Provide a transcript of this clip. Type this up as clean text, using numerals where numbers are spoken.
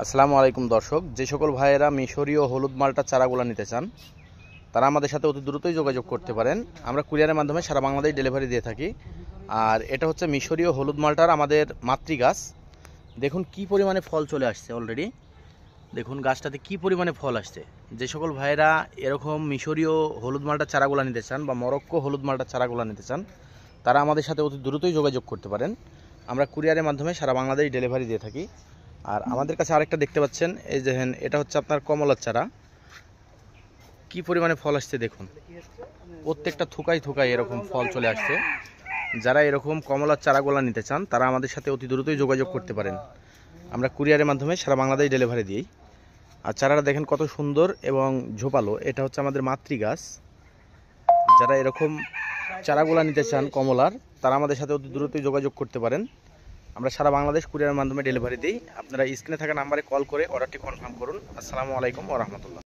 আসসালামু আলাইকুম দর্শক, যে সকল ভাইয়েরা মিশরীয় হলুদ মালটার চারাগুলো নিতে চান তারা আমাদের সাথে অতি দ্রুতই যোগাযোগ করতে পারেন। আমরা কুরিয়ারের মাধ্যমে সারা বাংলাদেশ ডেলিভারি দিয়ে থাকি। আর এটা হচ্ছে মিশরীয় হলুদ মালটার আমাদের মাতৃ গাছ। দেখুন কি পরিমাণে ফল চলে আসছে অলরেডি। দেখুন গাছটাতে কি পরিমাণে ফল আসছে। যে সকল ভাইয়েরা এরকম মিশরীয় হলুদ মালটার চারাগুলো নিতে চান বা মরক্কো হলুদ মালটার চারাগুলো নিতে চান তারা আমাদের সাথে অতি দ্রুতই যোগাযোগ করতে পারেন। আমরা কুরিয়ারের মাধ্যমে সারা বাংলাদেশ ডেলিভারি দিয়ে থাকি। আর আমাদের কাছে আরেকটা দেখতে পাচ্ছেন, এই দেখেন এটা হচ্ছে আপনার কমলার চারা। কি পরিমাণে ফল আসছে দেখুন, প্রত্যেকটা থুকাই থুকাই এরকম ফল চলে আসছে। যারা এরকম কমলার চারাগুলো নিতে চান তারা আমাদের সাথে অতি দ্রুতই যোগাযোগ করতে পারেন। আমরা কুরিয়ারের মাধ্যমে সারা বাংলাদেশ ডেলিভারি দিই। আর চারাটা দেখেন কত সুন্দর এবং ঝোপালো। এটা হচ্ছে আমাদের মাতৃ গাছ। যারা এরকম চারাগুলো নিতে চান কমলার তারা আমাদের সাথে অতি দ্রুতই যোগাযোগ করতে পারেন। আমরা সারা বাংলাদেশ কুরিয়ারের মাধ্যমে ডেলিভারি দিই। আপনারা স্ক্রিনে থাকা নাম্বারে কল করে অর্ডারটি কনফার্ম করুন। আসসালামু আলাইকুম ওয়া রাহমাতুল্লাহ।